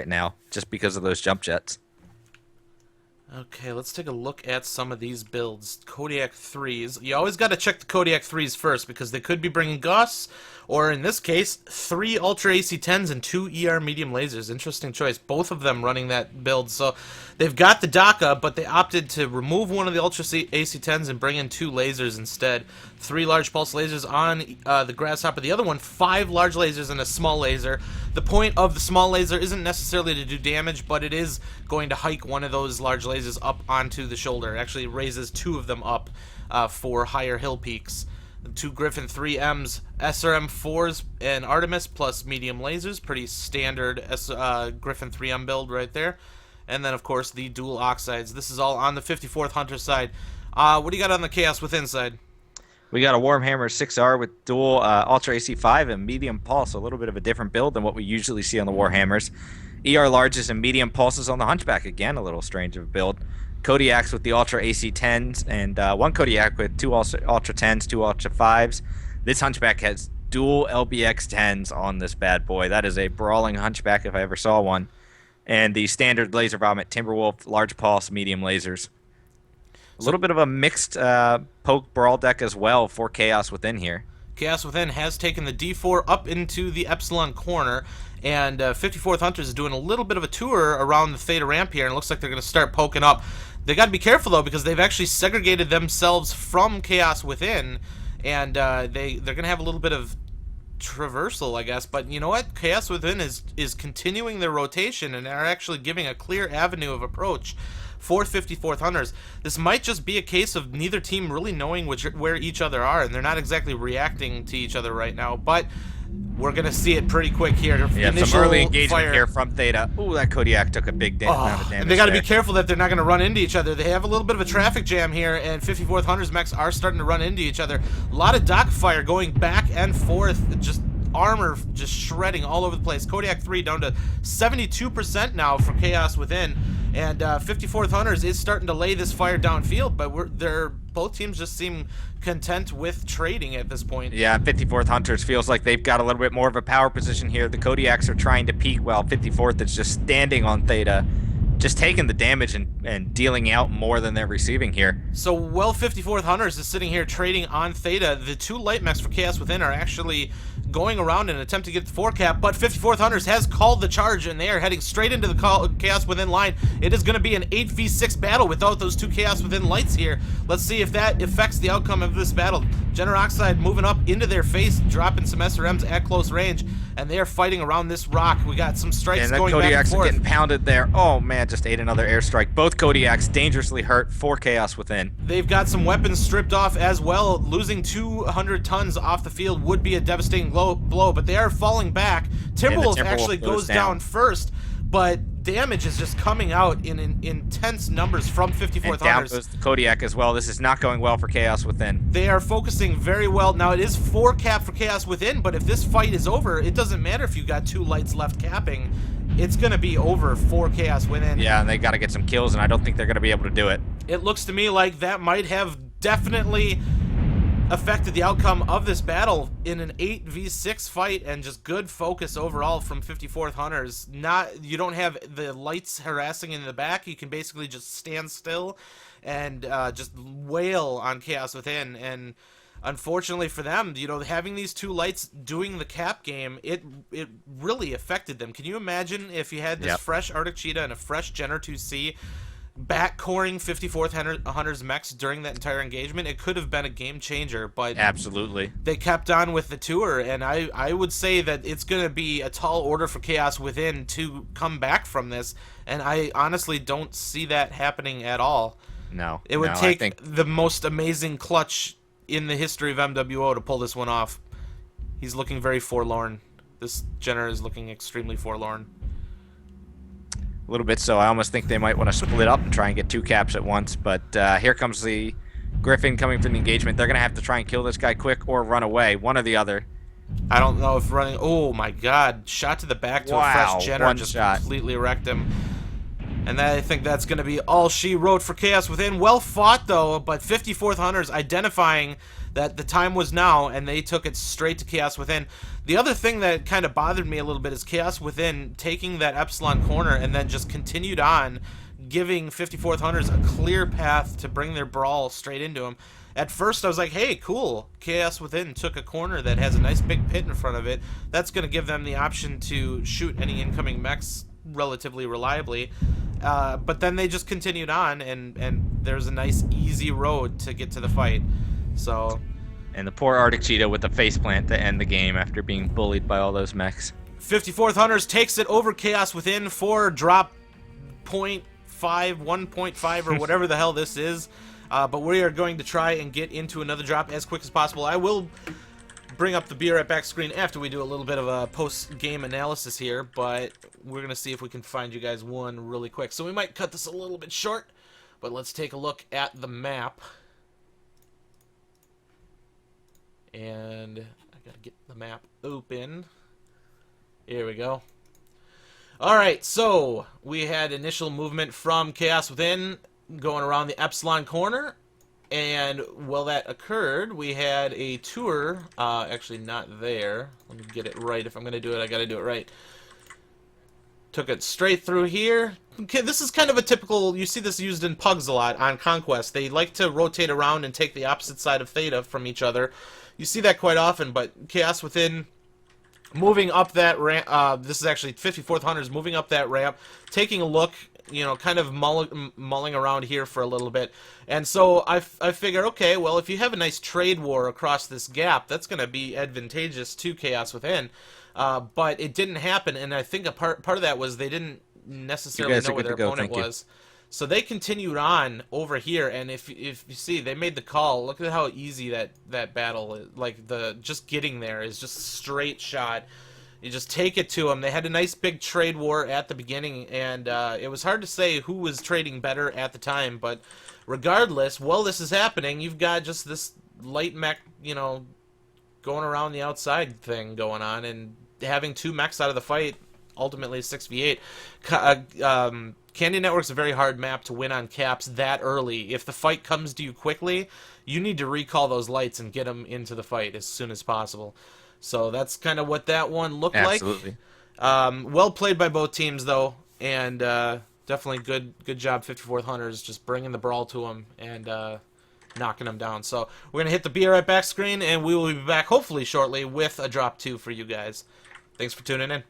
now, just because of those jump jets. Okay, let's take a look at some of these builds. Kodiak 3s. You always got to check the Kodiak 3s first because they could be bringing Gus, or in this case, 3 Ultra AC-10s and 2 ER medium lasers. Interesting choice. Both of them running that build. So they've got the DACA, but they opted to remove one of the Ultra AC-10s and bring in 2 lasers instead. 3 large pulse lasers on the Grasshopper. The other one, 5 large lasers and a small laser. The point of the small laser isn't necessarily to do damage, but it is going to hike one of those large lasers up onto the shoulder. It actually raises 2 of them up for higher hill peaks. The 2 Griffin 3Ms, SRM4s, and Artemis plus medium lasers. Pretty standard Griffin 3M build right there. And then, of course, the dual oxides. This is all on the 54th Hunter side. What do you got on the Chaos Within side? We got a Warhammer 6R with dual Ultra AC5 and medium pulse, a little bit of a different build than what we usually see on the Warhammers. ER larges and medium pulses on the Hunchback, again, a little strange of a build. Kodiaks with the Ultra AC10s, and 1 Kodiak with 2 Ultra 10s, 2 Ultra 5s. This Hunchback has dual LBX 10s on this bad boy. That is a brawling Hunchback if I ever saw one. And the standard Laser Vomit, Timberwolf, large pulse, medium lasers. A little bit of a mixed poke brawl deck as well for Chaos Within here. Chaos Within has taken the D4 up into the Epsilon corner, and 54th Hunters is doing a little bit of a tour around the Theta ramp here, and it looks like they're going to start poking up. They got to be careful, though, because they've actually segregated themselves from Chaos Within, and they're going to have a little bit of traversal, I guess. But you know what? Chaos Within is continuing their rotation, and are actually giving a clear avenue of approach for 54th Hunters. This might just be a case of neither team really knowing where each other are, and they're not exactly reacting to each other right now, but we're going to see it pretty quick here. Yeah, some early engagement here from Theta. Ooh, that Kodiak took a big amount of damage. They got to be careful that they're not going to run into each other. They have a little bit of a traffic jam here, and 54th Hunters mechs are starting to run into each other. A lot of dock fire going back and forth, just armor just shredding all over the place. Kodiak 3 down to 72% now for Chaos Within, and 54th Hunters is starting to lay this fire downfield, but both teams just seem content with trading at this point. Yeah, 54th Hunters feels like they've got a little bit more of a power position here. The Kodiaks are trying to peek while 54th is just standing on Theta, just taking the damage and dealing out more than they're receiving here. So while 54th Hunters is sitting here trading on Theta, the 2 light mechs for Chaos Within are actually going around in an attempt to get the 4 cap, but 54th Hunters has called the charge, and they are heading straight into the Chaos Within line. It is going to be an 8v6 battle without those 2 Chaos Within lights here. Let's see if that affects the outcome of this battle. Generoxide moving up into their face, dropping some SRMs at close range, and they are fighting around this rock. We got some strikes going back and Kodiaks forth. are getting pounded there. Oh man, just ate another airstrike. Both Kodiaks dangerously hurt for Chaos Within. They've got some weapons stripped off as well. Losing 200 tons off the field would be a devastating blow, but they are falling back. Timberwolf actually goes down first, but damage is just coming out in intense numbers from 54th and down Hunters. goes the Kodiak as well. This is not going well for Chaos Within. They are focusing very well. Now, it is 4 cap for Chaos Within, but if this fight is over, it doesn't matter if you got 2 lights left capping. It's going to be over for Chaos Within. Yeah, and they got to get some kills, and I don't think they're going to be able to do it. It looks to me like that might have definitely affected the outcome of this battle in an 8v6 fight, and just good focus overall from 54th Hunters. You don't have the lights harassing in the back. You can basically just stand still and just wail on Chaos Within. And unfortunately for them, having these 2 lights doing the cap game, it really affected them. Can you imagine if you had this fresh Arctic Cheetah and a fresh Jenner 2C backcoring 54th Hunters mechs during that entire engagement? It could have been a game changer, but absolutely they kept on with the tour, and I would say that it's going to be a tall order for Chaos Within to come back from this, and I honestly don't see that happening at all. No. It would take the most amazing clutch in the history of MWO to pull this one off. He's looking very forlorn. This Jenner is looking extremely forlorn. A little bit so. I almost think they might want to split up and try and get 2 caps at once, but here comes the Griffin coming from the engagement. They're going to have to try and kill this guy quick or run away, one or the other. I don't know if running... Oh my god, shot to the back to a fresh Jenner, just completely wrecked him. And I think that's going to be all she wrote for Chaos Within. Well fought, though, but 54th Hunters identifying that the time was now, and they took it straight to Chaos Within. The other thing that kind of bothered me a little bit is Chaos Within taking that Epsilon corner and then just continued on, giving 54th Hunters a clear path to bring their brawl straight into them. At first, I was like, hey, cool. Chaos Within took a corner that has a nice big pit in front of it. That's going to give them the option to shoot any incoming mechs relatively reliably. But then they just continued on, and there's a nice, easy road to get to the fight. So, And the poor Arctic Cheetah with the faceplant to end the game after being bullied by all those mechs. 54th Hunters takes it over Chaos Within for drop 0.5, 1.5, or whatever the hell this is. But we are going to try and get into another drop as quick as possible. I will bring up the beer at back screen after we do a little bit of a post-game analysis here, but we're going to see if we can find you guys one really quick. So we might cut this a little bit short, but let's take a look at the map. And I got to get the map open. Here we go. Alright, so we had initial movement from Chaos Within going around the Epsilon corner, and while that occurred, we had a tour, actually not there, let me get it right. If I'm going to do it, I got to do it right. Took it straight through here. Okay, this is kind of a typical, you see this used in pugs a lot on Conquest. They like to rotate around and take the opposite side of Theta from each other. You see that quite often, but Chaos Within moving up that ramp, this is actually 54th Hunters moving up that ramp, taking a look, you know, kind of mulling around here for a little bit. And so I figured, okay, well, if you have a nice trade war across this gap, that's going to be advantageous to Chaos Within. But it didn't happen, and I think a part of that was they didn't necessarily know where their opponent was. So they continued on over here, and if you see, they made the call. Look at how easy that battle is. Like, just getting there is just straight shot. You just take it to them. They had a nice big trade war at the beginning, and it was hard to say who was trading better at the time. But regardless, while this is happening, you've got just this light mech, you know, going around the outside thing going on, and having two mechs out of the fight, ultimately 6v8. Candy Network's a very hard map to win on caps that early. If the fight comes to you quickly, you need to recall those lights and get them into the fight as soon as possible. So that's kind of what that one looked like. Absolutely. Well played by both teams, though, and definitely good job, 54th Hunters, just bringing the brawl to them and knocking them down. So we're going to hit the BR at back screen, and we will be back hopefully shortly with a drop 2 for you guys. Thanks for tuning in.